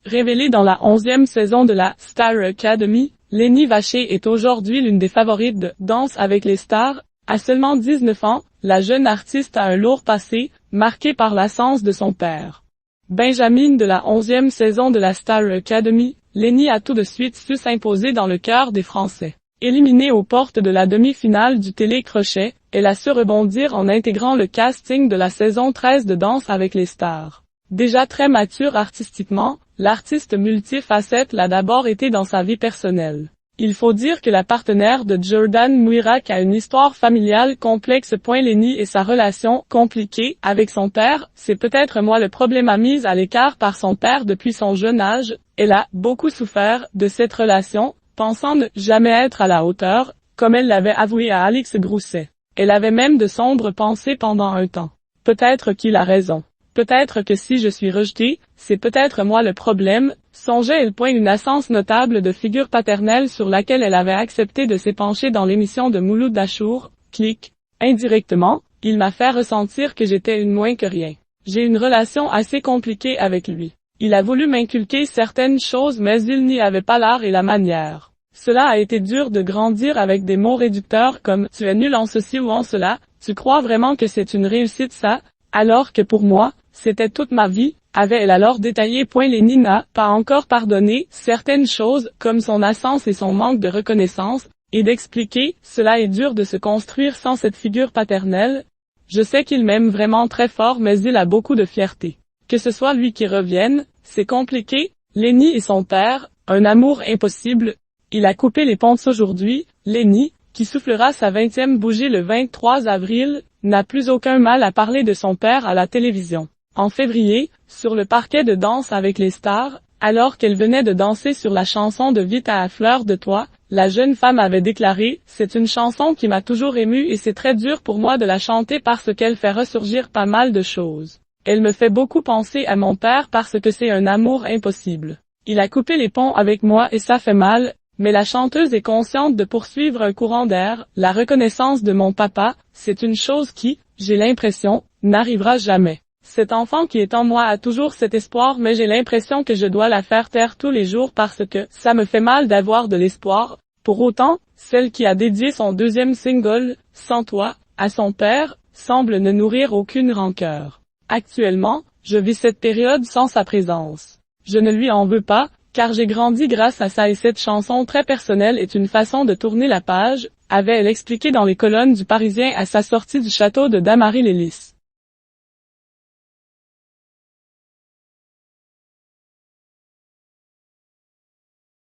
Révélée dans la 11e saison de la Star Academy, Lenny Vacher est aujourd'hui l'une des favorites de Danse avec les stars. À seulement 19 ans, la jeune artiste a un lourd passé, marqué par l'absence de son père. Benjamin de la 11e saison de la Star Academy, Lenny a tout de suite su s'imposer dans le cœur des Français. Éliminée aux portes de la demi-finale du Télécrochet, elle a su rebondir en intégrant le casting de la saison 13 de Danse avec les stars. Déjà très mature artistiquement, l'artiste multifacette l'a d'abord été dans sa vie personnelle. Il faut dire que la partenaire de Jordan Muirak a une histoire familiale complexe. Lenny et sa relation compliquée avec son père, c'est peut-être moi le problème. Mise à l'écart par son père depuis son jeune âge, elle a beaucoup souffert de cette relation, pensant ne jamais être à la hauteur, comme elle l'avait avoué à Alex Grousset. Elle avait même de sombres pensées pendant un temps. Peut-être qu'il a raison. Peut-être que si je suis rejetée, c'est peut-être moi le problème, songeait-elle. Une absence notable de figure paternelle sur laquelle elle avait accepté de s'épancher dans l'émission de Mouloud Achour, Click. Indirectement, il m'a fait ressentir que j'étais une moins que rien. J'ai une relation assez compliquée avec lui. Il a voulu m'inculquer certaines choses mais il n'y avait pas l'art et la manière. Cela a été dur de grandir avec des mots réducteurs comme « tu es nul en ceci ou en cela », tu crois vraiment que c'est une réussite ça, alors que pour moi, c'était toute ma vie, avait-elle alors détaillé. Lenny n'a pas encore pardonné certaines choses, comme son absence et son manque de reconnaissance, et d'expliquer, cela est dur de se construire sans cette figure paternelle. Je sais qu'il m'aime vraiment très fort mais il a beaucoup de fierté. Que ce soit lui qui revienne, c'est compliqué. Lenny et son père, un amour impossible. Il a coupé les ponts aujourd'hui. Lenny, qui soufflera sa 20e bougie le 23 avril, n'a plus aucun mal à parler de son père à la télévision. En février, sur le parquet de Danse avec les stars, alors qu'elle venait de danser sur la chanson de Vita à fleur de toi, la jeune femme avait déclaré « C'est une chanson qui m'a toujours émue et c'est très dur pour moi de la chanter parce qu'elle fait ressurgir pas mal de choses. Elle me fait beaucoup penser à mon père parce que c'est un amour impossible. Il a coupé les ponts avec moi et ça fait mal. Mais la chanteuse est consciente de poursuivre un courant d'air. La reconnaissance de mon papa, c'est une chose qui, j'ai l'impression, n'arrivera jamais. Cet enfant qui est en moi a toujours cet espoir mais j'ai l'impression que je dois la faire taire tous les jours parce que ça me fait mal d'avoir de l'espoir. Pour autant, celle qui a dédié son deuxième single, Sans toi, à son père, semble ne nourrir aucune rancœur. Actuellement, je vis cette période sans sa présence. Je ne lui en veux pas, car j'ai grandi grâce à ça et cette chanson très personnelle est une façon de tourner la page, avait-elle expliqué dans les colonnes du Parisien à sa sortie du château de Damary-Lélis.